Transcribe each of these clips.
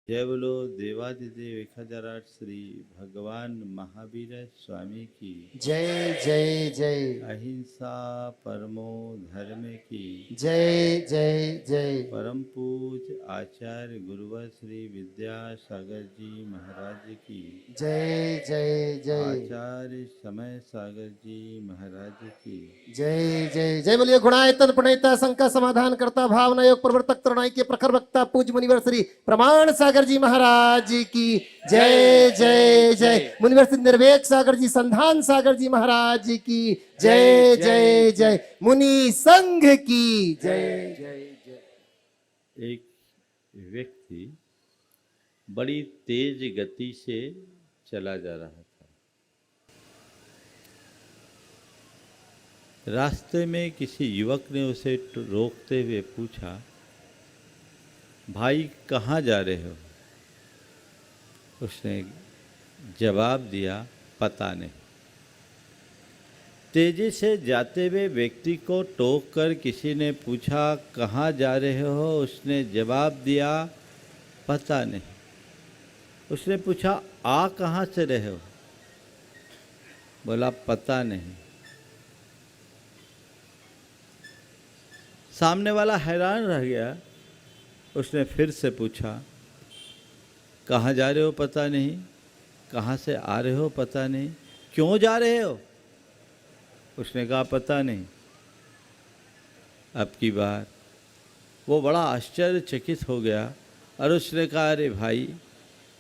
जय बोलो देवादिदेव 1008 श्री भगवान महावीर स्वामी की जय जय जय अहिंसा परमो धर्म की जय जय जय परम पूज आचार्य गुरुवर श्री विद्यासागर जी महाराज की जय जय जय आचार्य समय सागर जी महाराज की जय जय जय। बोलिए गुणायतन प्रणेता संकट समाधान करता भावना योग प्रवर्तक तरुणाई के प्रखर वक्ता पूज मुनिवर श्री प्रमाण सागर जी महाराज की जय जय जय। मुनिवर श्री निर्वेक सागर जी संधान सागर जी महाराज की जय जय जय। मुनि संघ की जय जय जय। एक व्यक्ति बड़ी तेज गति से चला जा रहा था। रास्ते में किसी युवक ने उसे रोकते हुए पूछा, भाई कहाँ जा रहे हो? उसने जवाब दिया, पता नहीं। तेजी से जाते हुए व्यक्ति को टोक कर किसी ने पूछा, कहाँ जा रहे हो? उसने जवाब दिया, पता नहीं। उसने पूछा, आ कहाँ से रहे हो? बोला, पता नहीं। सामने वाला हैरान रह गया। उसने फिर से पूछा, कहाँ जा रहे हो? पता नहीं। कहाँ से आ रहे हो? पता नहीं। क्यों जा रहे हो? उसने कहा, पता नहीं। अब की बार वो बड़ा आश्चर्यचकित हो गया और उसने कहा, अरे भाई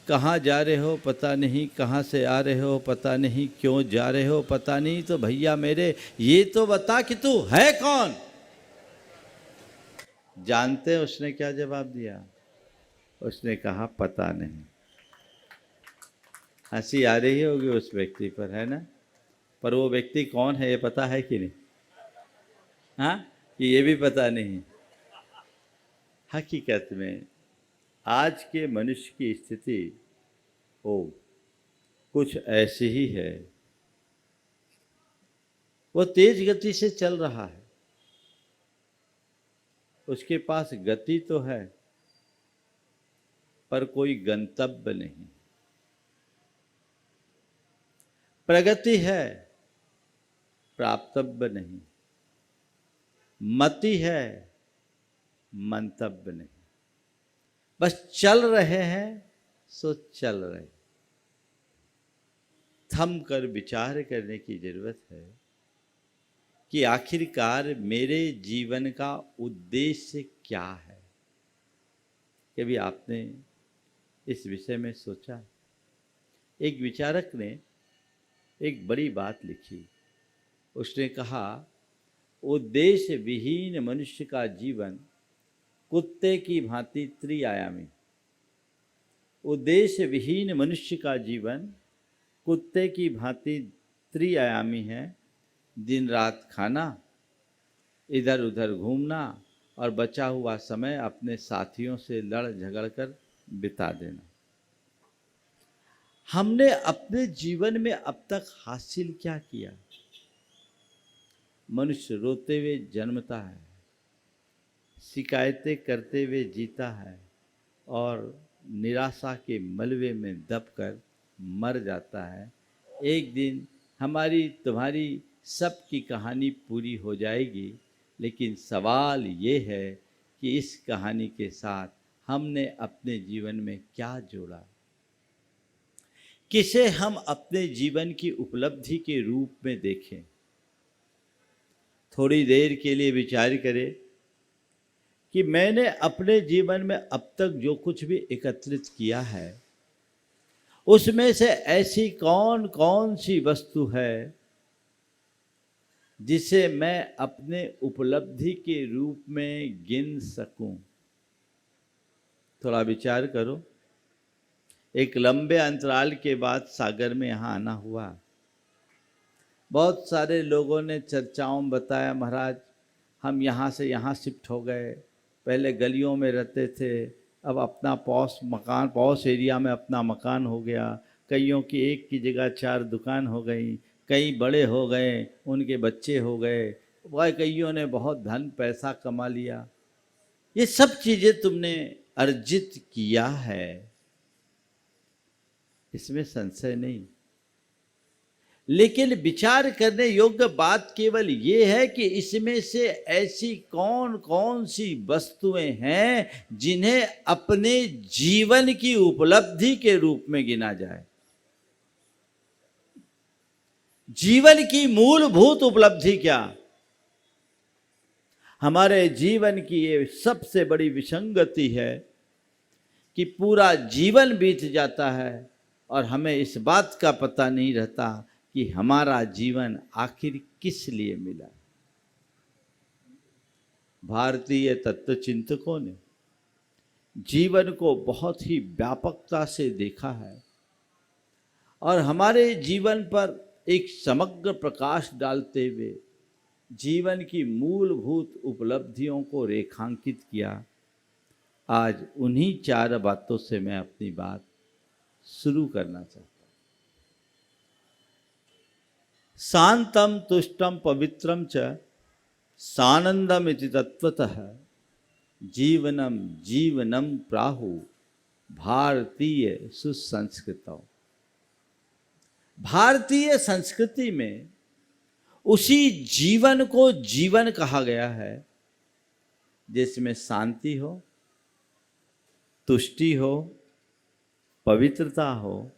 कहाँ जा रहे हो? पता नहीं। कहाँ से आ रहे हो? पता नहीं। क्यों जा रहे हो? पता नहीं। तो भैया मेरे ये तो बता कि तू है कौन? जानते हैं उसने क्या जवाब दिया? उसने कहा, पता नहीं। हंसी आ रही होगी उस व्यक्ति पर, है ना? पर वो व्यक्ति कौन है ये पता है कि नहीं? हाँ, कि ये भी पता नहीं। हकीकत में आज के मनुष्य की स्थिति वो कुछ ऐसी ही है। वो तेज गति से चल रहा है, उसके पास गति तो है पर कोई गंतव्य नहीं। प्रगति है, प्राप्तव्य नहीं। मति है, मंतव्य नहीं। बस चल रहे हैं सो चल रहे। थम कर विचार करने की जरूरत है कि आखिरकार मेरे जीवन का उद्देश्य क्या है। कभी आपने इस विषय में सोचा? एक विचारक ने एक बड़ी बात लिखी। उसने कहा, उद्देश्य विहीन मनुष्य का जीवन कुत्ते की भांति त्रिआयामी। उद्देश्य विहीन मनुष्य का जीवन कुत्ते की भांति त्रिआयामी है। दिन रात खाना, इधर उधर घूमना और बचा हुआ समय अपने साथियों से लड़ झगड़ कर बिता देना। हमने अपने जीवन में अब तक हासिल क्या किया? मनुष्य रोते हुए जन्मता है, शिकायतें करते हुए जीता है और निराशा के मलबे में दबकर मर जाता है। एक दिन हमारी तुम्हारी सबकी कहानी पूरी हो जाएगी, लेकिन सवाल ये है कि इस कहानी के साथ हमने अपने जीवन में क्या जोड़ा? किसे हम अपने जीवन की उपलब्धि के रूप में देखें? थोड़ी देर के लिए विचार करें कि मैंने अपने जीवन में अब तक जो कुछ भी एकत्रित किया है उसमें से ऐसी कौन कौन सी वस्तु है जिसे मैं अपने उपलब्धि के रूप में गिन सकूं? थोड़ा विचार करो। एक लंबे अंतराल के बाद सागर में यहाँ आना हुआ। बहुत सारे लोगों ने चर्चाओं में बताया, महाराज हम यहाँ से यहाँ शिफ्ट हो गए, पहले गलियों में रहते थे, अब अपना पॉश एरिया में अपना मकान हो गया। कईयों की एक की जगह 4 दुकान हो गई, कई बड़े हो गए, उनके बच्चे हो गए, वह कईयों ने बहुत धन पैसा कमा लिया। ये सब चीज़ें तुमने अर्जित किया है, इसमें संशय नहीं। लेकिन विचार करने योग्य बात केवल ये है कि इसमें से ऐसी कौन कौन सी वस्तुएं हैं जिन्हें अपने जीवन की उपलब्धि के रूप में गिना जाए। जीवन की मूलभूत उपलब्धि क्या? हमारे जीवन की ये सबसे बड़ी विसंगति है कि पूरा जीवन बीत जाता है और हमें इस बात का पता नहीं रहता कि हमारा जीवन आखिर किस लिए मिला। भारतीय तत्व चिंतकों ने जीवन को बहुत ही व्यापकता से देखा है और हमारे जीवन पर एक समग्र प्रकाश डालते हुए जीवन की मूलभूत उपलब्धियों को रेखांकित किया। आज उन्हीं 4 बातों से मैं अपनी बात शुरू करना चाहता हूँ। शांतम तुष्टम पवित्रम च सानंदम इति तत्वतः जीवनम जीवनम प्राहु भारतीय सुसंस्कृतौ। भारतीय संस्कृति में उसी जीवन को जीवन कहा गया है जिसमें शांति हो, तुष्टि हो, पवित्रता हो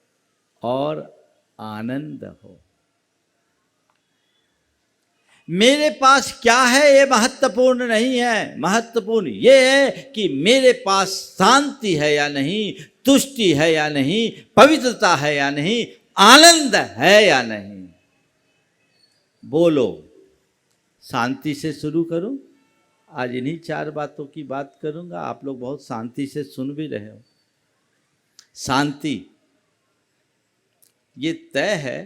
और आनंद हो। मेरे पास क्या है ये महत्वपूर्ण नहीं है। महत्वपूर्ण ये है कि मेरे पास शांति है या नहीं, तुष्टि है या नहीं, पवित्रता है या नहीं, आनंद है या नहीं। बोलो। शांति से शुरू करूं। आज इन्हीं 4 बातों की बात करूंगा। आप लोग बहुत शांति से सुन भी रहे हो। शांति ये तय है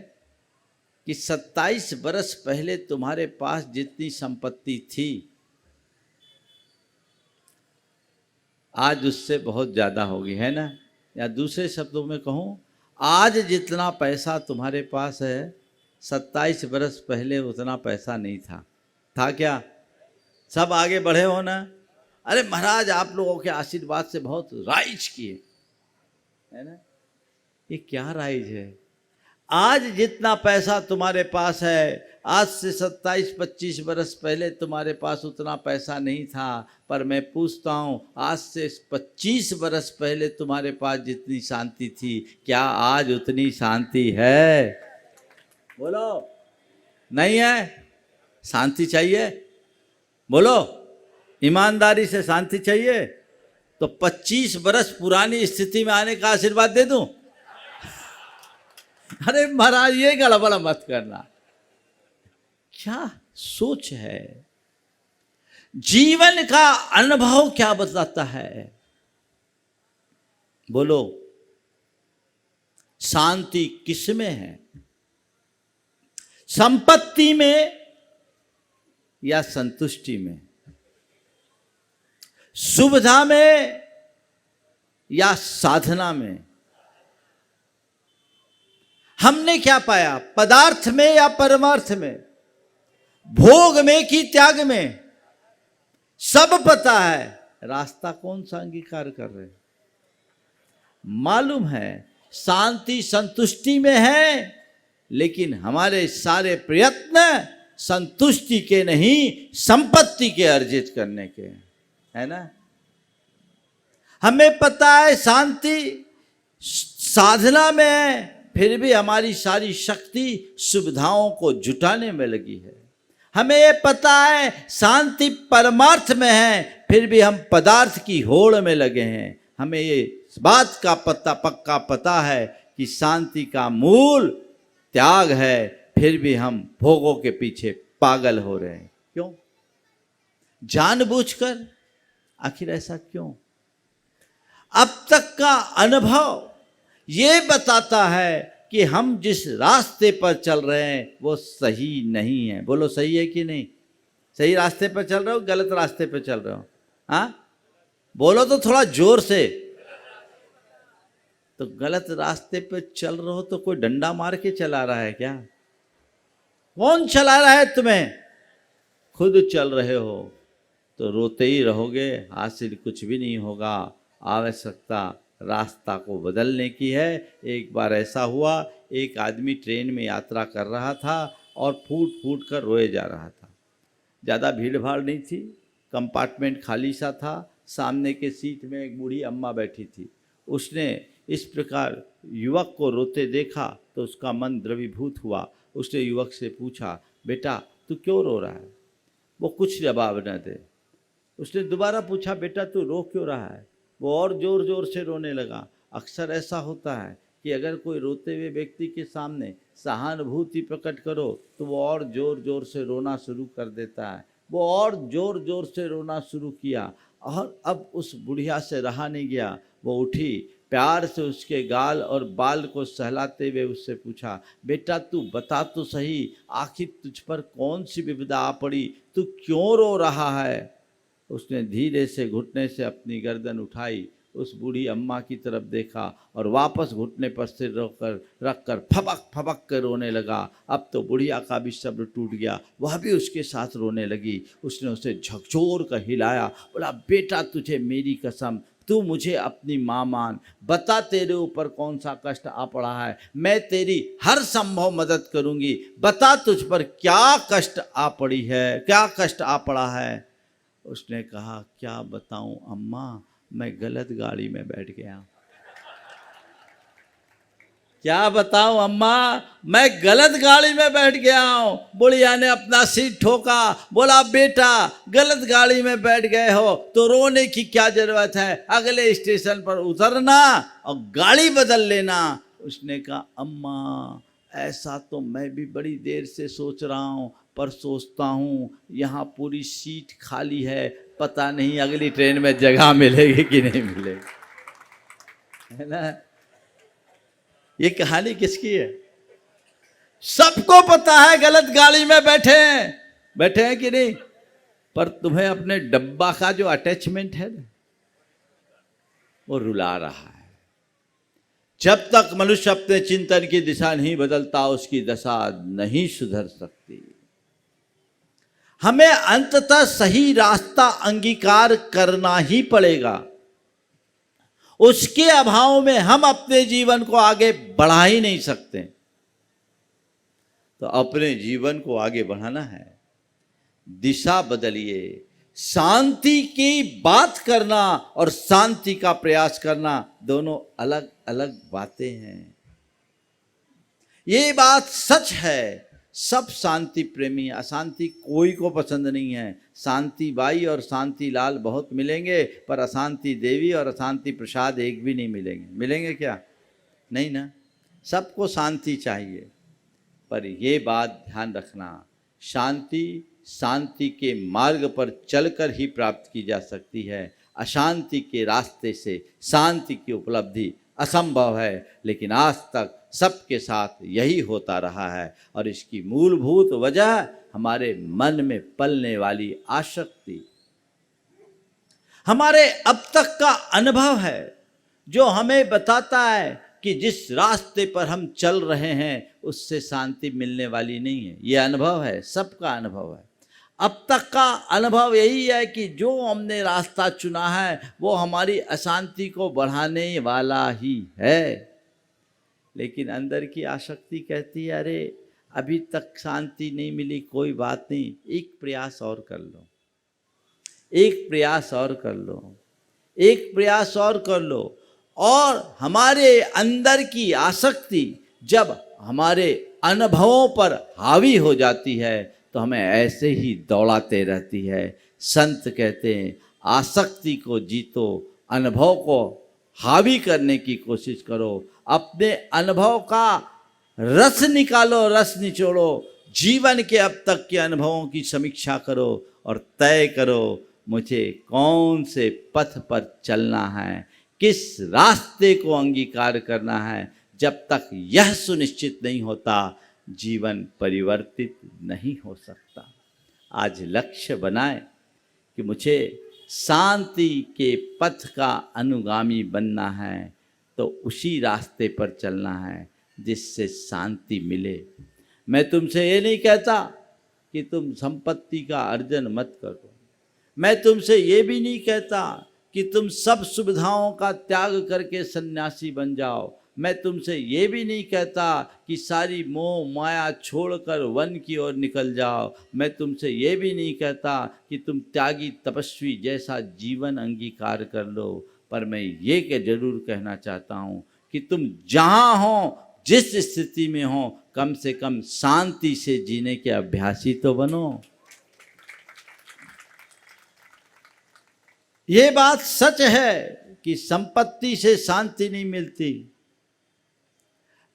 कि 27 बरस पहले तुम्हारे पास जितनी संपत्ति थी आज उससे बहुत ज़्यादा होगी, है ना? या दूसरे शब्दों में कहूँ, आज जितना पैसा तुम्हारे पास है 27 बरस पहले उतना पैसा नहीं था। था क्या? सब आगे बढ़े हो ना? अरे महाराज आप लोगों के आशीर्वाद से बहुत राइज किए, है ना? ये क्या राइज है? आज जितना पैसा तुम्हारे पास है आज से 27-25 बरस पहले तुम्हारे पास उतना पैसा नहीं था। पर मैं पूछता हूँ, आज से 25 बरस पहले तुम्हारे पास जितनी शांति थी क्या आज उतनी शांति है? बोलो। नहीं है? शांति चाहिए? बोलो। ईमानदारी से शांति चाहिए तो 25 बरस पुरानी स्थिति में आने का आशीर्वाद दे दूं? अरे महाराज ये गड़बड़ मत करना। क्या सोच है? जीवन का अनुभव क्या बताता है? बोलो। शांति किस में है? संपत्ति में या संतुष्टि में? सुविधा में या साधना में? हमने क्या पाया? पदार्थ में या परमार्थ में? भोग में कि त्याग में? सब पता है, रास्ता कौन सा अंगीकार कर रहे? मालूम है शांति संतुष्टि में है, लेकिन हमारे सारे प्रयत्न संतुष्टि के नहीं संपत्ति के अर्जित करने के, है ना? हमें पता है शांति साधना में है, फिर भी हमारी सारी शक्ति सुविधाओं को जुटाने में लगी है। हमें ये पता है शांति परमार्थ में है, फिर भी हम पदार्थ की होड़ में लगे हैं। हमें ये बात का पक्का पता है कि शांति का मूल त्याग है, फिर भी हम भोगों के पीछे पागल हो रहे हैं। क्यों? जानबूझकर। आखिर ऐसा क्यों? अब तक का अनुभव ये बताता है कि हम जिस रास्ते पर चल रहे हैं वो सही नहीं है। बोलो सही है कि नहीं? सही रास्ते पर चल रहे हो, गलत रास्ते पर चल रहे हो? हाँ बोलो तो थोड़ा जोर से। तो गलत रास्ते पर चल रहे हो तो कोई डंडा मार के चला रहा है क्या? कौन चला रहा है तुम्हें? खुद चल रहे हो तो रोते ही रहोगे, हासिल कुछ भी नहीं होगा। आवश्यकता रास्ता को बदलने की है। एक बार ऐसा हुआ, एक आदमी ट्रेन में यात्रा कर रहा था और फूट फूट कर रोए जा रहा था। ज़्यादा भीड़ भाड़ नहीं थी, कंपार्टमेंट खाली सा था। सामने के सीट में एक बूढ़ी अम्मा बैठी थी। उसने इस प्रकार युवक को रोते देखा तो उसका मन द्रवीभूत हुआ। उसने युवक से पूछा, बेटा तू क्यों रो रहा है? वो कुछ जवाब न दे। उसने दोबारा पूछा, बेटा तू रो क्यों रहा है? वो और ज़ोर ज़ोर से रोने लगा। अक्सर ऐसा होता है कि अगर कोई रोते हुए व्यक्ति के सामने सहानुभूति प्रकट करो तो वो और ज़ोर ज़ोर से रोना शुरू कर देता है। वो और ज़ोर ज़ोर से रोना शुरू किया और अब उस बुढ़िया से रहा नहीं गया। वो उठी, प्यार से उसके गाल और बाल को सहलाते हुए उससे पूछा, बेटा तू बता तो सही, आखिर तुझ पर कौन सी विपदा आ पड़ी? तू क्यों रो रहा है? उसने धीरे से घुटने से अपनी गर्दन उठाई, उस बूढ़ी अम्मा की तरफ देखा और वापस घुटने पर सिर रखकर फबक फबक कर रोने लगा। अब तो बुढ़िया का भी सब्र टूट गया, वह भी उसके साथ रोने लगी। उसने उसे झकझोर कर हिलाया, बोला, बेटा तुझे मेरी कसम, तू मुझे अपनी माँ मान, बता तेरे ऊपर कौन सा कष्ट आ पड़ा है, मैं तेरी हर संभव मदद करूँगी। बता तुझ पर क्या कष्ट आ पड़ी है, क्या कष्ट आ पड़ा है? उसने कहा, क्या बताऊं अम्मा, मैं गलत गाड़ी में बैठ गया। क्या बताऊं अम्मा, मैं गलत गाड़ी में बैठ गया हूं। बुढ़िया ने अपना सिर ठोका, बोला, बेटा गलत गाड़ी में बैठ गए हो तो रोने की क्या जरूरत है, अगले स्टेशन पर उतरना और गाड़ी बदल लेना। उसने कहा, अम्मा ऐसा तो मैं भी बड़ी देर से सोच रहा हूं, पर सोचता हूँ यहाँ पूरी सीट खाली है, पता नहीं अगली ट्रेन में जगह मिलेगी कि नहीं मिलेगी, है ना। ये कहानी किसकी है? सबको पता है गलत गाड़ी में बैठे हैं कि नहीं, पर तुम्हें अपने डब्बा का जो अटैचमेंट है वो रुला रहा है। जब तक मनुष्य अपने चिंतन की दिशा नहीं बदलता उसकी दशा नहीं सुधर सकती। हमें अंततः सही रास्ता अंगीकार करना ही पड़ेगा। उसके अभाव में हम अपने जीवन को आगे बढ़ा ही नहीं सकते। तो अपने जीवन को आगे बढ़ाना है, दिशा बदलिए। शांति की बात करना और शांति का प्रयास करना दोनों अलग अलग बातें हैं। ये बात सच है, सब शांति प्रेमी, अशांति कोई को पसंद नहीं है। शांति बाई और शांति लाल बहुत मिलेंगे, पर अशांति देवी और अशांति प्रसाद एक भी नहीं मिलेंगे। मिलेंगे क्या? नहीं ना। सबको शांति चाहिए, पर ये बात ध्यान रखना, शांति के मार्ग पर चलकर ही प्राप्त की जा सकती है। अशांति के रास्ते से शांति की उपलब्धि असंभव है। लेकिन आज तक सबके साथ यही होता रहा है और इसकी मूलभूत वजह हमारे मन में पलने वाली आसक्ति, हमारे अब तक का अनुभव है, जो हमें बताता है कि जिस रास्ते पर हम चल रहे हैं उससे शांति मिलने वाली नहीं है। ये अनुभव है, सबका अनुभव है। अब तक का अनुभव यही है कि जो हमने रास्ता चुना है वो हमारी अशांति को बढ़ाने वाला ही है। लेकिन अंदर की आसक्ति कहती है, अरे अभी तक शांति नहीं मिली, कोई बात नहीं, एक प्रयास और कर लो, एक प्रयास और कर लो, एक प्रयास और कर लो। और हमारे अंदर की आसक्ति जब हमारे अनुभवों पर हावी हो जाती है तो हमें ऐसे ही दौड़ाते रहती है। संत कहते हैं, आसक्ति को जीतो, अनुभव को हावी करने की कोशिश करो, अपने अनुभव का रस निकालो, रस निचोड़ो, जीवन के अब तक के अनुभवों की समीक्षा करो और तय करो मुझे कौन से पथ पर चलना है, किस रास्ते को अंगीकार करना है। जब तक यह सुनिश्चित नहीं होता जीवन परिवर्तित नहीं हो सकता। आज लक्ष्य बनाए कि मुझे शांति के पथ का अनुगामी बनना है, तो उसी रास्ते पर चलना है जिससे शांति मिले। मैं तुमसे ये नहीं कहता कि तुम संपत्ति का अर्जन मत करो, मैं तुमसे ये भी नहीं कहता कि तुम सब सुविधाओं का त्याग करके सन्यासी बन जाओ। मैं तुमसे ये भी नहीं कहता कि सारी मोह माया छोड़कर वन की ओर निकल जाओ। मैं तुमसे ये भी नहीं कहता कि तुम त्यागी तपस्वी जैसा जीवन अंगीकार कर लो। पर मैं ये जरूर कहना चाहता हूँ कि तुम जहाँ हो, जिस स्थिति में हो, कम से कम शांति से जीने के अभ्यासी तो बनो। ये बात सच है कि संपत्ति से शांति नहीं मिलती,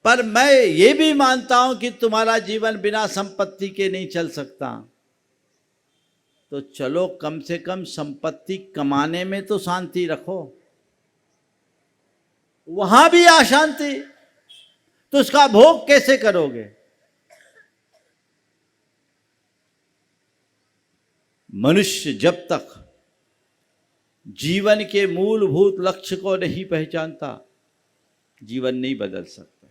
पर मैं ये भी मानता हूं कि तुम्हारा जीवन बिना संपत्ति के नहीं चल सकता। तो चलो कम से कम संपत्ति कमाने में तो शांति रखो। वहां भी अशांति, तो उसका भोग कैसे करोगे? मनुष्य जब तक जीवन के मूलभूत लक्ष्य को नहीं पहचानता, जीवन नहीं बदल सकता।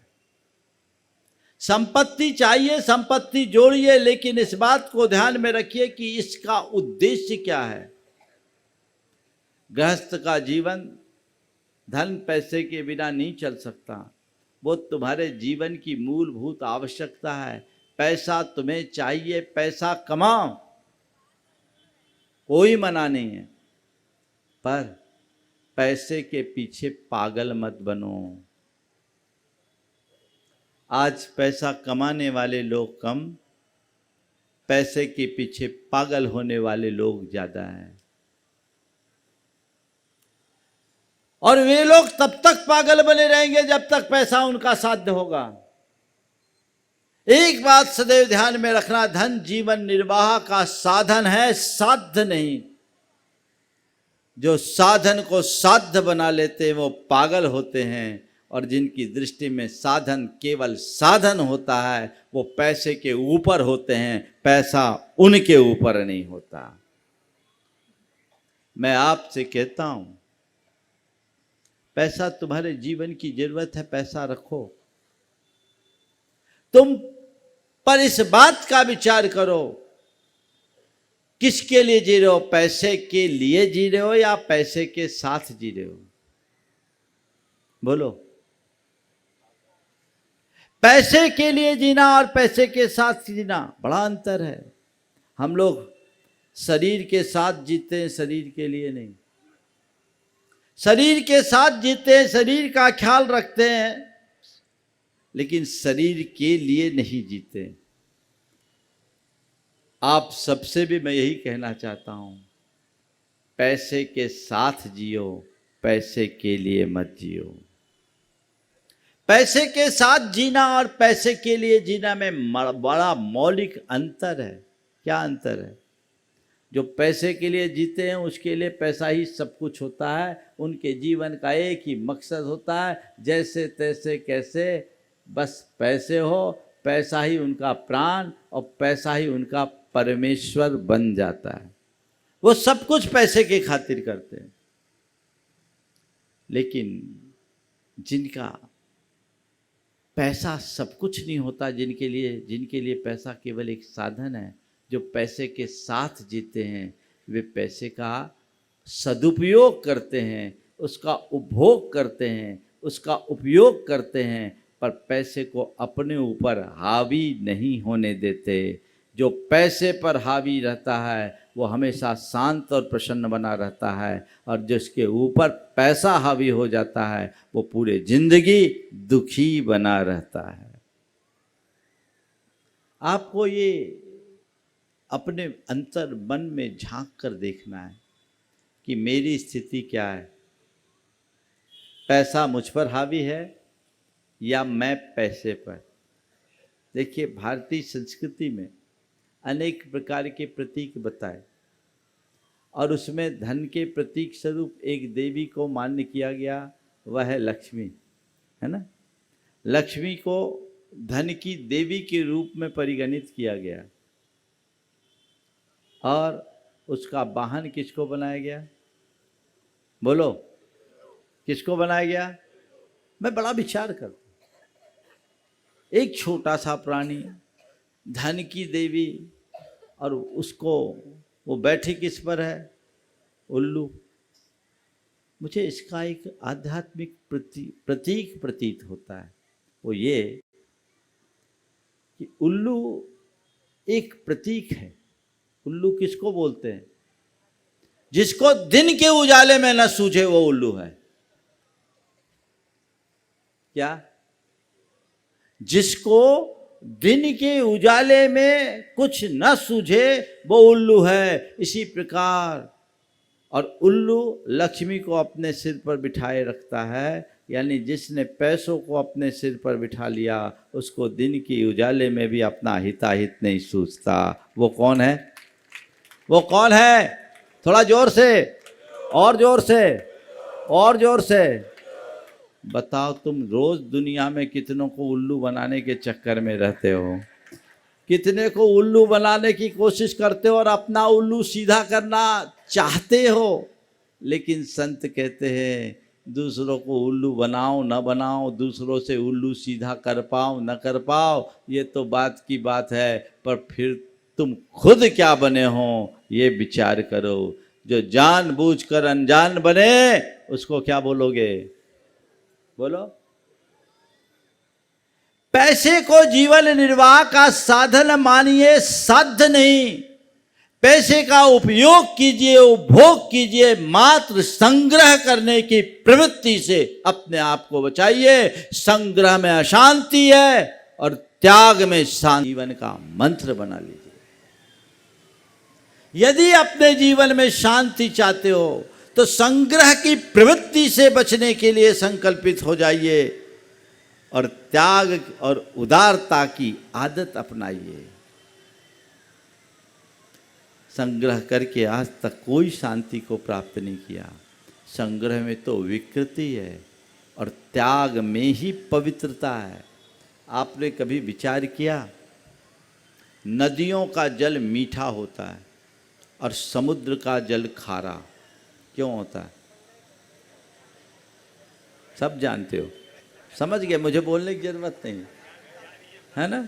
संपत्ति चाहिए, संपत्ति जोड़िए, लेकिन इस बात को ध्यान में रखिए कि इसका उद्देश्य क्या है। गृहस्थ का जीवन धन पैसे के बिना नहीं चल सकता। वो तुम्हारे जीवन की मूलभूत आवश्यकता है। पैसा तुम्हें चाहिए, पैसा कमाओ, कोई मना नहीं है, पर पैसे के पीछे पागल मत बनो। आज पैसा कमाने वाले लोग कम, पैसे के पीछे पागल होने वाले लोग ज्यादा हैं। और वे लोग तब तक पागल बने रहेंगे जब तक पैसा उनका साध्य होगा। एक बात सदैव ध्यान में रखना, धन जीवन निर्वाह का साधन है, साध्य नहीं। जो साधन को साध्य बना लेते हैं वो पागल होते हैं, और जिनकी दृष्टि में साधन केवल साधन होता है वो पैसे के ऊपर होते हैं, पैसा उनके ऊपर नहीं होता। मैं आपसे कहता हूं, पैसा तुम्हारे जीवन की जरूरत है, पैसा रखो। तुम पर इस बात का विचार करो, किसके लिए जी रहे हो? पैसे के लिए जी रहे हो या पैसे के साथ जी रहे हो? बोलो। पैसे के लिए जीना और पैसे के साथ जीना बड़ा अंतर है। हम लोग शरीर के साथ जीते हैं, शरीर के लिए नहीं। शरीर के साथ जीते हैं, शरीर का ख्याल रखते हैं, लेकिन शरीर के लिए नहीं जीते। आप सबसे भी मैं यही कहना चाहता हूं, पैसे के साथ जियो, पैसे के लिए मत जियो। पैसे के साथ जीना और पैसे के लिए जीना में बड़ा मौलिक अंतर है। क्या अंतर है? जो पैसे के लिए जीते हैं उसके लिए पैसा ही सब कुछ होता है। उनके जीवन का एक ही मकसद होता है, जैसे तैसे कैसे, बस पैसे हो, पैसा ही उनका प्राण और पैसा ही उनका परमेश्वर बन जाता है। वो सब कुछ पैसे के खातिर करते हैं। लेकिन जिनका पैसा सब कुछ नहीं होता, जिनके लिए पैसा केवल एक साधन है, जो पैसे के साथ जीते हैं, वे पैसे का सदुपयोग करते हैं, उसका उपभोग करते हैं, उसका उपयोग करते हैं, पर पैसे को अपने ऊपर हावी नहीं होने देते। जो पैसे पर हावी रहता है वो हमेशा शांत और प्रसन्न बना रहता है, और जिसके ऊपर पैसा हावी हो जाता है वो पूरे जिंदगी दुखी बना रहता है। आपको ये अपने अंतर मन में झांक कर देखना है कि मेरी स्थिति क्या है। पैसा मुझ पर हावी है या मैं पैसे पर? देखिए, भारतीय संस्कृति में अनेक प्रकार के प्रतीक बताए, और उसमें धन के प्रतीक स्वरूप एक देवी को मान्य किया गया, वह है लक्ष्मी, है ना। लक्ष्मी को धन की देवी के रूप में परिगणित किया गया, और उसका वाहन किसको बनाया गया? बोलो, किसको बनाया गया? मैं बड़ा विचार करता हूं। एक छोटा सा प्राणी, धन की देवी, और उसको वो बैठी किस पर है? उल्लू। मुझे इसका एक आध्यात्मिक प्रतीक प्रतीत होता है। वो ये कि उल्लू एक प्रतीक है। उल्लू किसको बोलते हैं? जिसको दिन के उजाले में न सूझे वो उल्लू है। क्या? जिसको दिन के उजाले में कुछ न सूझे वो उल्लू है। इसी प्रकार और उल्लू लक्ष्मी को अपने सिर पर बिठाए रखता है, यानी जिसने पैसों को अपने सिर पर बिठा लिया उसको दिन के उजाले में भी अपना हिताहित नहीं सूझता। वो कौन है? वो कौन है? थोड़ा जोर से, और जोर से, और जोर से बताओ। तुम रोज दुनिया में कितनों को उल्लू बनाने के चक्कर में रहते हो, कितने को उल्लू बनाने की कोशिश करते हो और अपना उल्लू सीधा करना चाहते हो। लेकिन संत कहते हैं दूसरों को उल्लू बनाओ न बनाओ, दूसरों से उल्लू सीधा कर पाओ न कर पाओ, ये तो बात की बात है, पर फिर तुम खुद क्या बने हो ये विचार करो। जो जानबूझकर अनजान बने उसको क्या बोलोगे? बोलो। पैसे को जीवन निर्वाह का साधन मानिए, साध्य नहीं। पैसे का उपयोग कीजिए, उपभोग कीजिए, मात्र संग्रह करने की प्रवृत्ति से अपने आप को बचाइए। संग्रह में अशांति है और त्याग में शांति। जीवन का मंत्र बना लीजिए। यदि अपने जीवन में शांति चाहते हो तो संग्रह की प्रवृत्ति से बचने के लिए संकल्पित हो जाइए और त्याग और उदारता की आदत अपनाइए। संग्रह करके आज तक कोई शांति को प्राप्त नहीं किया। संग्रह में तो विकृति है और त्याग में ही पवित्रता है। आपने कभी विचार किया? नदियों का जल मीठा होता है और समुद्र का जल खारा क्यों होता है? सब जानते हो, समझ गए, मुझे बोलने की जरूरत नहीं है ना।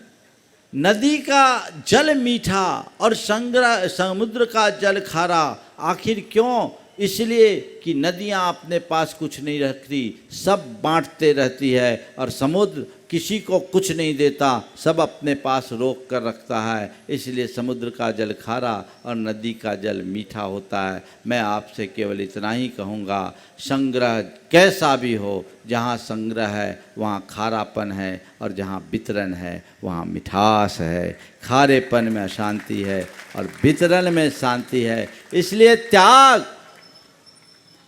नदी का जल मीठा और समुद्र का जल खारा, आखिर क्यों? इसलिए कि नदियां अपने पास कुछ नहीं रखती, सब बांटते रहती है, और समुद्र किसी को कुछ नहीं देता, सब अपने पास रोक कर रखता है। इसलिए समुद्र का जल खारा और नदी का जल मीठा होता है। मैं आपसे केवल इतना ही कहूँगा, संग्रह कैसा भी हो, जहाँ संग्रह है वहाँ खारापन है और जहाँ वितरण है वहाँ मिठास है। खारेपन में अशांति है और वितरण में शांति है। इसलिए त्याग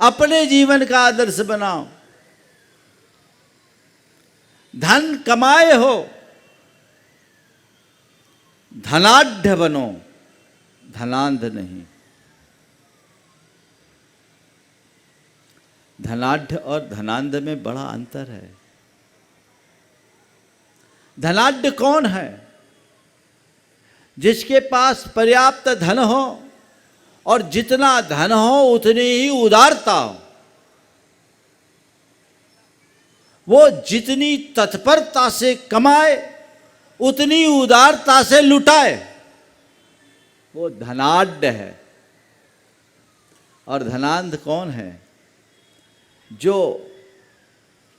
अपने जीवन का आदर्श बनाओ। धन कमाए हो, धनाढ्य बनो, धनांध नहीं। धनाढ्य और धनांध में बड़ा अंतर है। धनाढ्य कौन है? जिसके पास पर्याप्त धन हो और जितना धन हो उतनी ही उदारता हो। वो जितनी तत्परता से कमाए उतनी उदारता से लुटाए, वो धनाढ्य है। और धनांध कौन है? जो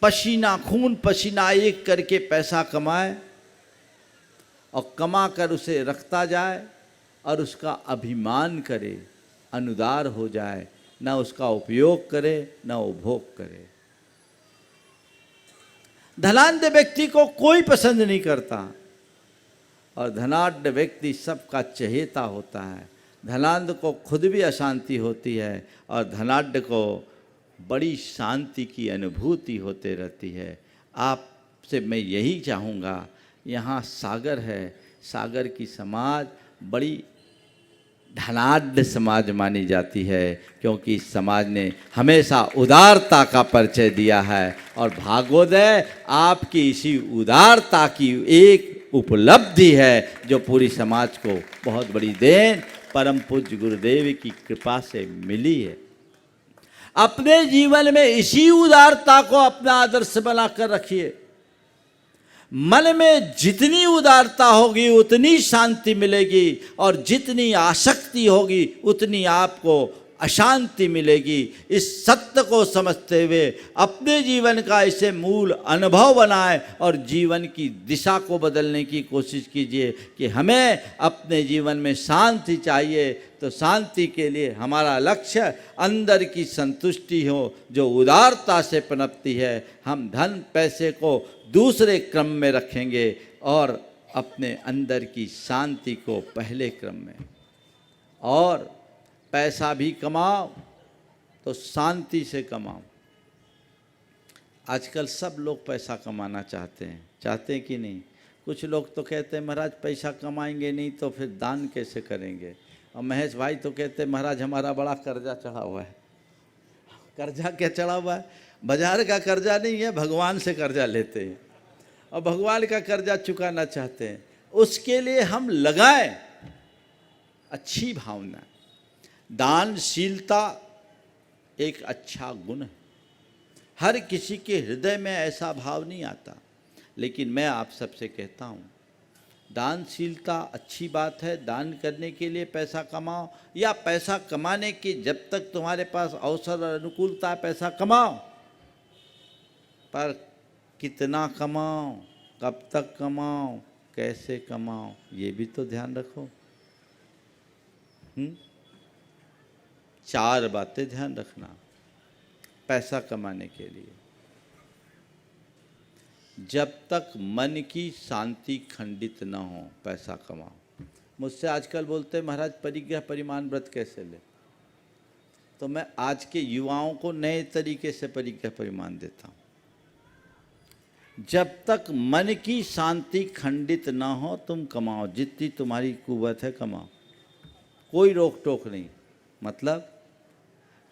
पसीना, खून पसीना एक करके पैसा कमाए और कमा कर उसे रखता जाए और उसका अभिमान करे, अनुदार हो जाए, न उसका उपयोग करे न उपभोग करे। धनाढ्य व्यक्ति को कोई पसंद नहीं करता और धनाढ्य व्यक्ति सबका चहेता होता है। धनाढ्य को खुद भी अशांति होती है और धनाढ्य को बड़ी शांति की अनुभूति होते रहती है। आपसे मैं यही चाहूँगा, यहाँ सागर है, सागर की समाज बड़ी धनाढ्य समाज मानी जाती है, क्योंकि इस समाज ने हमेशा उदारता का परिचय दिया है। और भागवोदय आपकी इसी उदारता की एक उपलब्धि है जो पूरी समाज को बहुत बड़ी देन परम पूज्य गुरुदेव की कृपा से मिली है। अपने जीवन में इसी उदारता को अपना आदर्श बनाकर रखिए। मन में जितनी उदारता होगी उतनी शांति मिलेगी और जितनी आसक्ति होगी उतनी आपको अशांति मिलेगी। इस सत्य को समझते हुए अपने जीवन का इसे मूल अनुभव बनाएं और जीवन की दिशा को बदलने की कोशिश कीजिए कि हमें अपने जीवन में शांति चाहिए। तो शांति के लिए हमारा लक्ष्य अंदर की संतुष्टि हो जो उदारता से पनपती है। हम धन पैसे को दूसरे क्रम में रखेंगे और अपने अंदर की शांति को पहले क्रम में। और पैसा भी कमाओ तो शांति से कमाओ। आजकल सब लोग पैसा कमाना चाहते हैं कि नहीं? कुछ लोग तो कहते हैं महाराज पैसा कमाएंगे नहीं तो फिर दान कैसे करेंगे। और महेश भाई तो कहते हैं महाराज हमारा बड़ा कर्जा चढ़ा हुआ है। कर्जा क्या चढ़ा हुआ है? बाजार का कर्जा नहीं है, भगवान से कर्जा लेते हैं और भगवान का कर्जा चुकाना चाहते हैं। उसके लिए हम लगाएं अच्छी भावना। दानशीलता एक अच्छा गुण है। हर किसी के हृदय में ऐसा भाव नहीं आता, लेकिन मैं आप सबसे कहता हूँ दानशीलता अच्छी बात है। दान करने के लिए पैसा कमाओ या पैसा कमाने की जब तक तुम्हारे पास अवसर और अनुकूलता है पैसा कमाओ, पर कितना कमाओ, कब तक कमाओ, कैसे कमाओ, ये भी तो ध्यान रखो। 4 बातें ध्यान रखना पैसा कमाने के लिए। जब तक मन की शांति खंडित न हो पैसा कमाओ। मुझसे आजकल बोलते हैं महाराज परिग्रह परिमाण व्रत कैसे ले, तो मैं आज के युवाओं को नए तरीके से परिग्रह परिमाण देता हूँ। जब तक मन की शांति खंडित ना हो तुम कमाओ, जितनी तुम्हारी कुवत है कमाओ, कोई रोक टोक नहीं। मतलब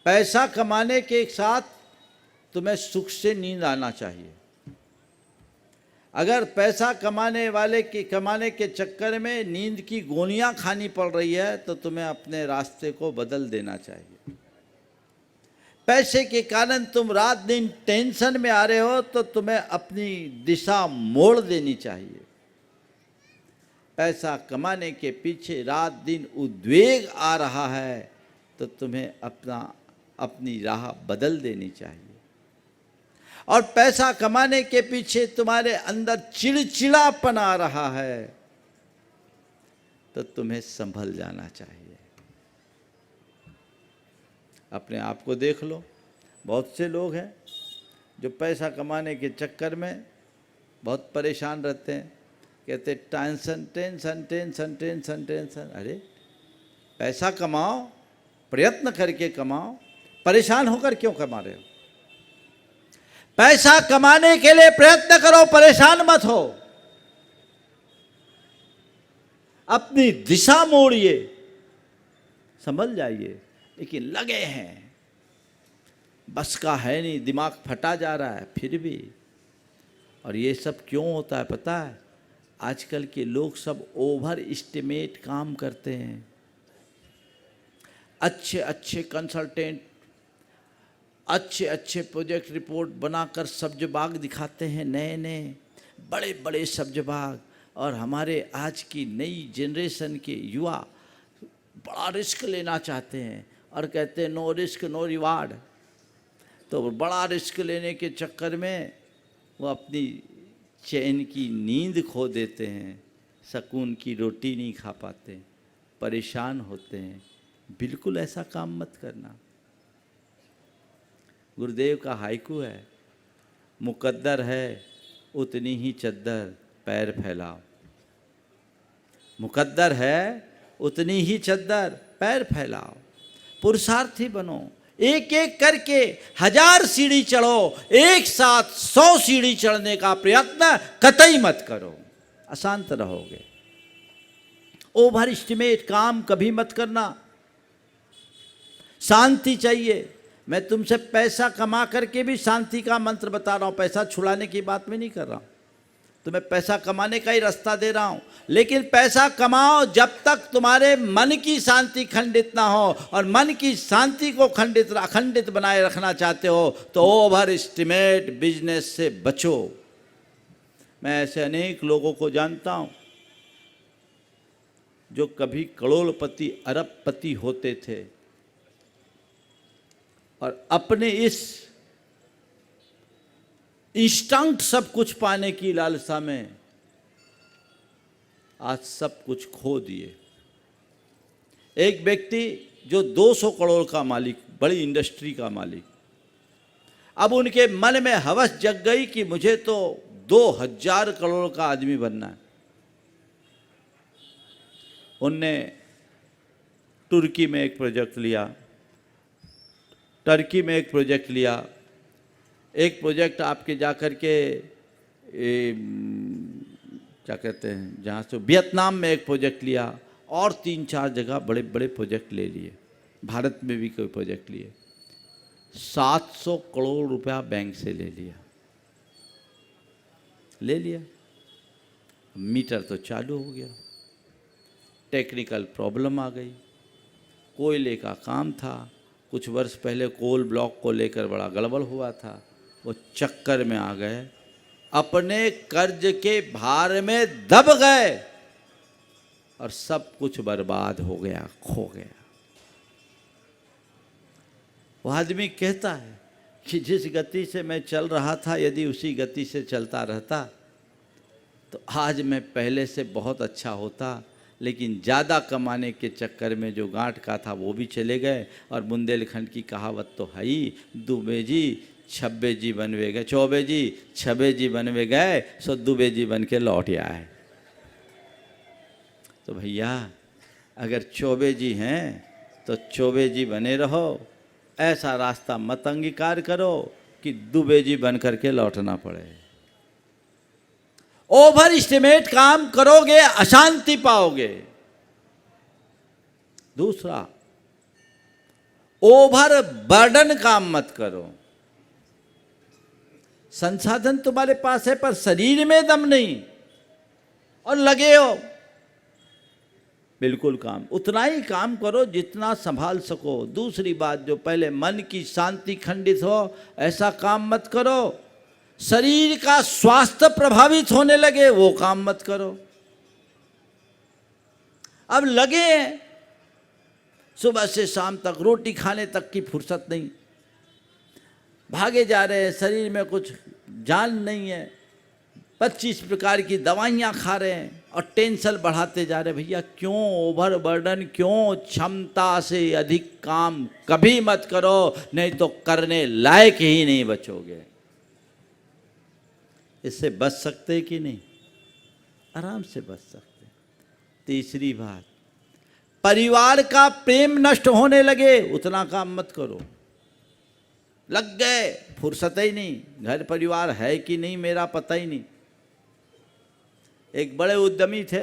पैसा कमाने के साथ तुम्हें सुख से नींद आना चाहिए। अगर पैसा कमाने के चक्कर में नींद की गोलियां खानी पड़ रही है तो तुम्हें अपने रास्ते को बदल देना चाहिए। पैसे के कारण तुम रात दिन टेंशन में आ रहे हो तो तुम्हें अपनी दिशा मोड़ देनी चाहिए। पैसा कमाने के पीछे रात दिन उद्वेग आ रहा है तो तुम्हें अपनी राह बदल देनी चाहिए। और पैसा कमाने के पीछे तुम्हारे अंदर चिड़चिड़ापन आ रहा है तो तुम्हें संभल जाना चाहिए। अपने आप को देख लो। बहुत से लोग हैं जो पैसा कमाने के चक्कर में बहुत परेशान रहते हैं। कहते tension tension tension tension tension. अरे पैसा कमाओ, प्रयत्न करके कमाओ, परेशान होकर क्यों कमा रहे हो? पैसा कमाने के लिए प्रयत्न करो, परेशान मत हो। अपनी दिशा मोड़िए, संभल जाइए। लेकिन लगे हैं, बस का है नहीं, दिमाग फटा जा रहा है फिर भी। और ये सब क्यों होता है पता है? आजकल के लोग सब ओवर एस्टिमेट काम करते हैं। अच्छे अच्छे कंसल्टेंट अच्छे अच्छे प्रोजेक्ट रिपोर्ट बनाकर सब्ज-बाग दिखाते हैं, नए नए बड़े बड़े सब्ज-बाग। और हमारे आज की नई जनरेशन के युवा बड़ा रिस्क लेना चाहते हैं और कहते हैं नो रिस्क नो रिवार्ड। तो बड़ा रिस्क लेने के चक्कर में वो अपनी चैन की नींद खो देते हैं, सुकून की रोटी नहीं खा पाते, परेशान होते हैं। बिल्कुल ऐसा काम मत करना। गुरुदेव का हाइकू है, मुकद्दर है उतनी ही चद्दर पैर फैलाओ। मुकद्दर है उतनी ही चद्दर पैर फैलाओ। पुरुषार्थी बनो, एक एक करके 1000 सीढ़ी चढ़ो, एक साथ 100 सीढ़ी चढ़ने का प्रयत्न कतई मत करो, अशांत रहोगे। ओवर एस्टिमेट काम कभी मत करना। शांति चाहिए। मैं तुमसे पैसा कमा करके भी शांति का मंत्र बता रहा हूं, पैसा छुड़ाने की बात में नहीं कर रहा हूं। तुम्हें पैसा कमाने का ही रास्ता दे रहा हूं। लेकिन पैसा कमाओ जब तक तुम्हारे मन की शांति खंडित ना हो। और मन की शांति को अखंडित बनाए रखना चाहते हो तो ओवर एस्टिमेट बिजनेस से बचो। मैं ऐसे अनेक लोगों को जानता हूं जो कभी करोड़पति अरबपति होते थे, और अपने इस इंस्टेंट सब कुछ पाने की लालसा में आज सब कुछ खो दिए। एक व्यक्ति जो 200 करोड़ का मालिक, बड़ी इंडस्ट्री का मालिक, अब उनके मन में हवस जग गई कि मुझे तो 2000 करोड़ का आदमी बनना है। उनने तुर्की में एक प्रोजेक्ट लिया, टर्की में एक प्रोजेक्ट लिया, एक प्रोजेक्ट आपके जाकर के क्या कहते हैं जहाँ से वियतनाम में एक प्रोजेक्ट लिया, और 3-4 जगह बड़े बड़े प्रोजेक्ट ले लिए। भारत में भी कोई प्रोजेक्ट लिए। 700 करोड़ रुपया बैंक से ले लिया। मीटर तो चालू हो गया, टेक्निकल प्रॉब्लम आ गई। कोयले का काम था, कुछ वर्ष पहले कोल ब्लॉक को लेकर बड़ा गड़बड़ हुआ था, वो चक्कर में आ गए, अपने कर्ज के भार में दब गए और सब कुछ बर्बाद हो गया, खो गया। वो आदमी कहता है कि जिस गति से मैं चल रहा था, यदि उसी गति से चलता रहता तो आज मैं पहले से बहुत अच्छा होता, लेकिन ज़्यादा कमाने के चक्कर में जो गांठ का था वो भी चले गए। और बुंदेलखंड की कहावत तो है ही, दुबे जी छब्बे जी बनवे गए, चौबे जी छबे जी बनवे गए, सो दुबे जी बन के लौट आए। तो भैया अगर चौबे जी हैं तो चौबे जी बने रहो, ऐसा रास्ता मत अंगीकार करो कि दुबे जी बन करके लौटना पड़े। ओवर एस्टिमेट काम करोगे अशांति पाओगे। दूसरा, ओवर बर्डन काम मत करो। संसाधन तुम्हारे पास है पर शरीर में दम नहीं और लगे हो, बिल्कुल काम उतना ही काम करो जितना संभाल सको। दूसरी बात, जो पहले मन की शांति खंडित हो ऐसा काम मत करो। शरीर का स्वास्थ्य प्रभावित होने लगे वो काम मत करो। अब लगे हैं सुबह से शाम तक, रोटी खाने तक की फुर्सत नहीं, भागे जा रहे हैं, शरीर में कुछ जान नहीं है, 25 प्रकार की दवाइयाँ खा रहे हैं और टेंशन बढ़ाते जा रहे हैं। भैया क्यों ओवर बर्डन, क्यों? क्षमता से अधिक काम कभी मत करो, नहीं तो करने लायक ही नहीं बचोगे। इससे बच सकते कि नहीं? आराम से बच सकते। तीसरी बात, परिवार का प्रेम नष्ट होने लगे उतना काम मत करो। लग गए, फुर्सत ही नहीं, घर परिवार है कि नहीं मेरा पता ही नहीं। एक बड़े उद्यमी थे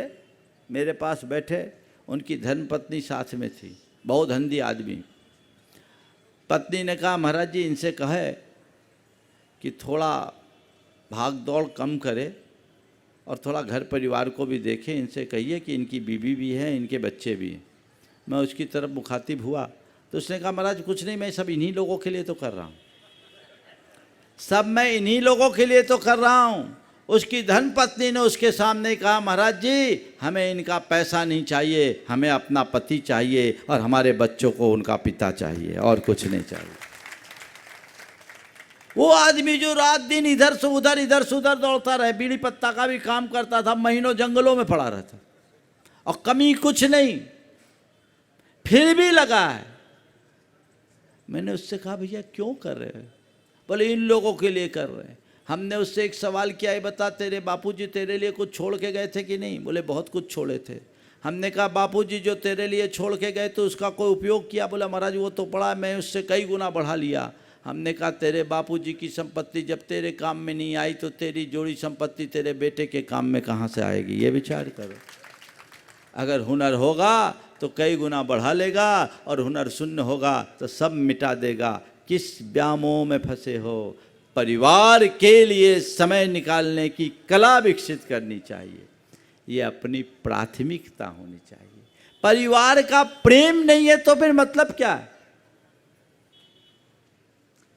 मेरे पास बैठे, उनकी धर्मपत्नी साथ में थी, बहुत धंधी आदमी। पत्नी ने कहा महाराज जी इनसे कहे कि थोड़ा भाग दौड़ कम करे और थोड़ा घर परिवार को भी देखें, इनसे कहिए कि इनकी बीवी भी है, इनके बच्चे भी हैं। मैं उसकी तरफ मुखातिब हुआ तो उसने कहा महाराज कुछ नहीं, मैं सब इन्हीं लोगों के लिए तो कर रहा हूँ, सब मैं इन्हीं लोगों के लिए तो कर रहा हूँ। उसकी धर्मपत्नी ने उसके सामने कहा महाराज जी हमें इनका पैसा नहीं चाहिए, हमें अपना पति चाहिए और हमारे बच्चों को उनका पिता चाहिए, और कुछ नहीं चाहिए। वो आदमी जो रात दिन इधर से उधर दौड़ता रहे, बीड़ी पत्ता का भी काम करता था, महीनों जंगलों में पड़ा रहता और कमी कुछ नहीं, फिर भी लगा है। मैंने उससे कहा भैया क्यों कर रहे हैं? बोले इन लोगों के लिए कर रहे हैं। हमने उससे एक सवाल किया, ये बता तेरे बापूजी तेरे लिए कुछ छोड़ के गए थे कि नहीं? बोले बहुत कुछ छोड़े थे। हमने कहा बापूजी जो तेरे लिए छोड़ के गए तो उसका कोई उपयोग किया? बोला महाराज वो तो पड़ा, मैं उससे कई गुना बढ़ा लिया। हमने कहा तेरे बापूजी की संपत्ति जब तेरे काम में नहीं आई तो तेरी जोड़ी संपत्ति तेरे बेटे के काम में कहाँ से आएगी? ये विचार करो। अगर हुनर होगा तो कई गुना बढ़ा लेगा और हुनर शून्य होगा तो सब मिटा देगा। किस व्यामोह में फंसे हो? परिवार के लिए समय निकालने की कला विकसित करनी चाहिए, ये अपनी प्राथमिकता होनी चाहिए। परिवार का प्रेम नहीं है तो फिर मतलब क्या है?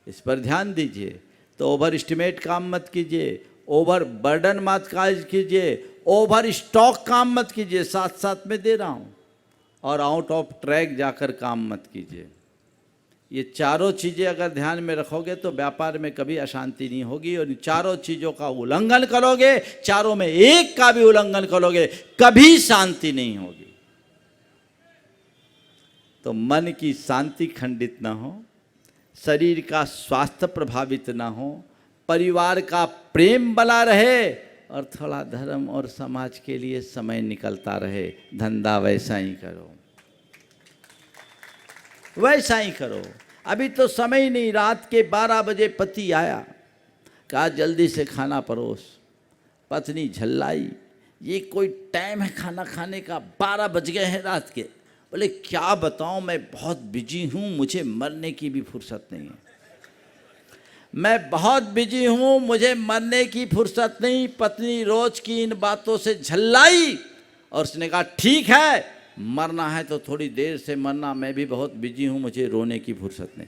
इस पर ध्यान दीजिए। तो ओवर एस्टिमेट काम मत कीजिए, ओवर बर्डन मत कीजिए, ओवर स्टॉक काम मत कीजिए, साथ साथ में दे रहा हूँ, और आउट ऑफ ट्रैक जाकर काम मत कीजिए। ये चारों चीज़ें अगर ध्यान में रखोगे तो व्यापार में कभी अशांति नहीं होगी, और इन चारों चीज़ों का उल्लंघन करोगे, चारों में एक का भी उल्लंघन करोगे, कभी शांति नहीं होगी। तो मन की शांति खंडित ना हो, शरीर का स्वास्थ्य प्रभावित ना हो, परिवार का प्रेम बना रहे, और थोड़ा धर्म और समाज के लिए समय निकलता रहे। धंधा वैसा ही करो, वैसा ही करो। अभी तो समय ही नहीं, रात के 12 बजे पति आया, कहा जल्दी से खाना परोस। पत्नी झल्लाई, ये कोई टाइम है खाना खाने का, 12 बज गए हैं रात के। बोले क्या बताऊं, मैं बहुत बिजी हूं, मुझे मरने की भी फुर्सत नहीं है। मैं बहुत बिजी हूं, मुझे मरने की फुर्सत नहीं। पत्नी रोज की इन बातों से झल्लाई, और उसने कहा ठीक है, मरना है तो थोड़ी देर से मरना, मैं भी बहुत बिजी हूं, मुझे रोने की फुर्सत नहीं,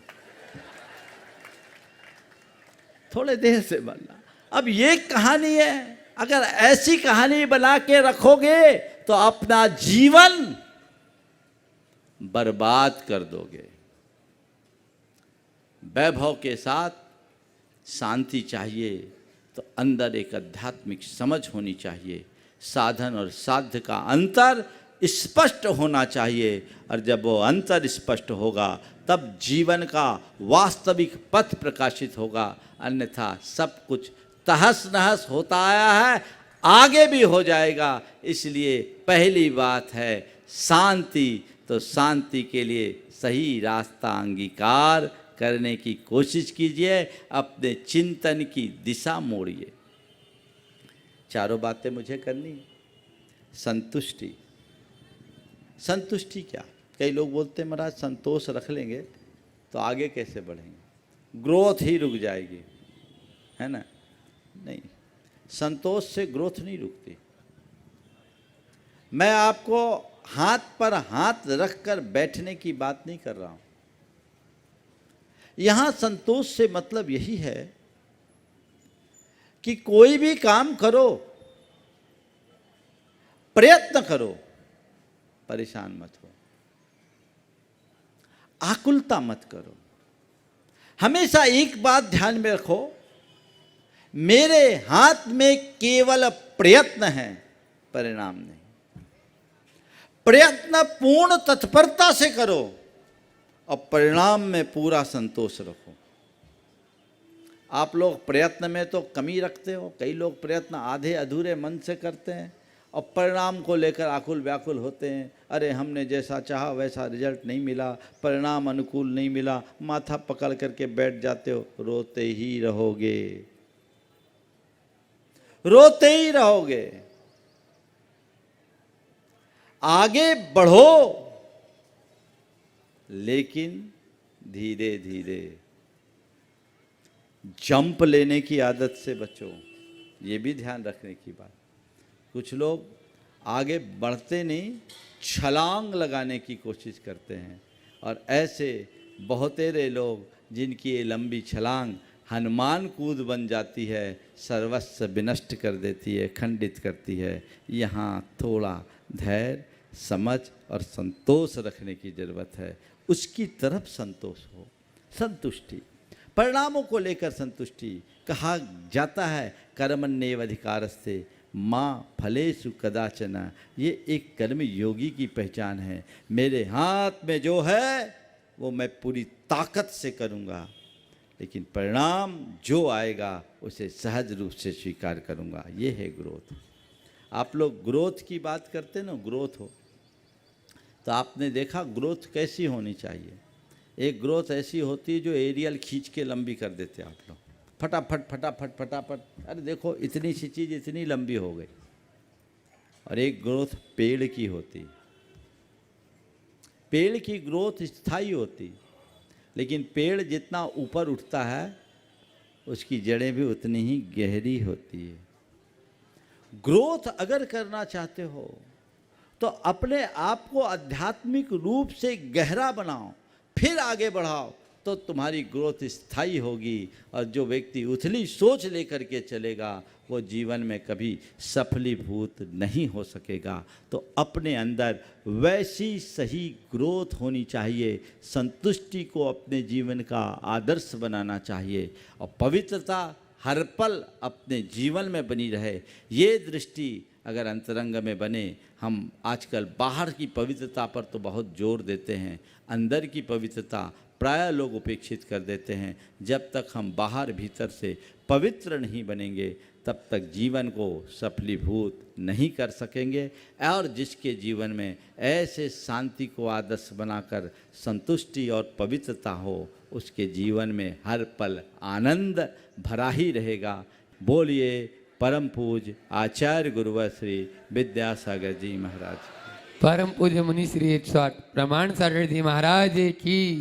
थोड़े देर से मरना। अब ये कहानी है, अगर ऐसी कहानी बना के रखोगे तो अपना जीवन बर्बाद कर दोगे। वैभव के साथ शांति चाहिए तो अंदर एक आध्यात्मिक समझ होनी चाहिए, साधन और साध्य का अंतर स्पष्ट होना चाहिए, और जब वो अंतर स्पष्ट होगा तब जीवन का वास्तविक पथ प्रकाशित होगा। अन्यथा सब कुछ तहस नहस होता आया है, आगे भी हो जाएगा। इसलिए पहली बात है शांति, तो शांति के लिए सही रास्ता अंगीकार करने की कोशिश कीजिए, अपने चिंतन की दिशा मोड़िए। चारों बातें मुझे करनी। संतुष्टि, संतुष्टि क्या? कई लोग बोलते हैं महाराज संतोष रख लेंगे तो आगे कैसे बढ़ेंगे, ग्रोथ ही रुक जाएगी, है ना? नहीं, संतोष से ग्रोथ नहीं रुकती। मैं आपको हाथ पर हाथ रखकर बैठने की बात नहीं कर रहा हूं। यहां संतोष से मतलब यही है कि कोई भी काम करो, प्रयत्न करो, परेशान मत हो, आकुलता मत करो। हमेशा एक बात ध्यान में रखो, मेरे हाथ में केवल प्रयत्न है, परिणाम नहीं। प्रयत्न पूर्ण तत्परता से करो और परिणाम में पूरा संतोष रखो। आप लोग प्रयत्न में तो कमी रखते हो, कई लोग प्रयत्न आधे अधूरे मन से करते हैं और परिणाम को लेकर आकुल व्याकुल होते हैं। अरे हमने जैसा चाहा वैसा रिजल्ट नहीं मिला, परिणाम अनुकूल नहीं मिला, माथा पकड़ करके बैठ जाते हो, रोते ही रहोगे, रोते ही रहोगे। आगे बढ़ो, लेकिन धीरे धीरे। जंप लेने की आदत से बचो, ये भी ध्यान रखने की बात। कुछ लोग आगे बढ़ते नहीं, छलांग लगाने की कोशिश करते हैं, और ऐसे बहुतेरे लोग जिनकी ये लंबी छलांग हनुमान कूद बन जाती है, सर्वस्व विनष्ट कर देती है, खंडित करती है। यहाँ थोड़ा धैर्य, समझ और संतोष रखने की जरूरत है। उसकी तरफ संतोष हो, संतुष्टि, परिणामों को लेकर संतुष्टि। कहा जाता है कर्मण्येवाधिकारस्ते माँ फलेषु कदाचन, ये एक कर्म योगी की पहचान है। मेरे हाथ में जो है वो मैं पूरी ताकत से करूँगा, लेकिन परिणाम जो आएगा उसे सहज रूप से स्वीकार करूँगा। ये है ग्रोथ। आप लोग ग्रोथ की बात करते ना, ग्रोथ हो तो आपने देखा ग्रोथ कैसी होनी चाहिए। एक ग्रोथ ऐसी होती है जो एरियल खींच के लंबी कर देते हैं आप लोग, फटाफट फटाफट फटाफट, अरे देखो इतनी सी चीज़ इतनी लंबी हो गई। और एक ग्रोथ पेड़ की होती, पेड़ की ग्रोथ स्थायी होती, लेकिन पेड़ जितना ऊपर उठता है उसकी जड़ें भी उतनी ही गहरी होती है। ग्रोथ अगर करना चाहते हो तो अपने आप को आध्यात्मिक रूप से गहरा बनाओ, फिर आगे बढ़ाओ, तो तुम्हारी ग्रोथ स्थायी होगी। और जो व्यक्ति उथली सोच लेकर के चलेगा वो जीवन में कभी सफलीभूत नहीं हो सकेगा। तो अपने अंदर वैसी सही ग्रोथ होनी चाहिए, संतुष्टि को अपने जीवन का आदर्श बनाना चाहिए और पवित्रता हर पल अपने जीवन में बनी रहे। ये दृष्टि अगर अंतरंग में बने, हम आजकल बाहर की पवित्रता पर तो बहुत जोर देते हैं, अंदर की पवित्रता प्रायः लोग उपेक्षित कर देते हैं। जब तक हम बाहर भीतर से पवित्र नहीं बनेंगे तब तक जीवन को सफलीभूत नहीं कर सकेंगे। और जिसके जीवन में ऐसे शांति को आदर्श बनाकर संतुष्टि और पवित्रता हो, उसके जीवन में हर पल आनंद भरा ही रहेगा। बोलिए परम पूज्य आचार्य गुरुवर श्री विद्यासागर जी महाराज। परम पूज्य मुनि श्री 108 प्रमाण सागर जी महाराज की।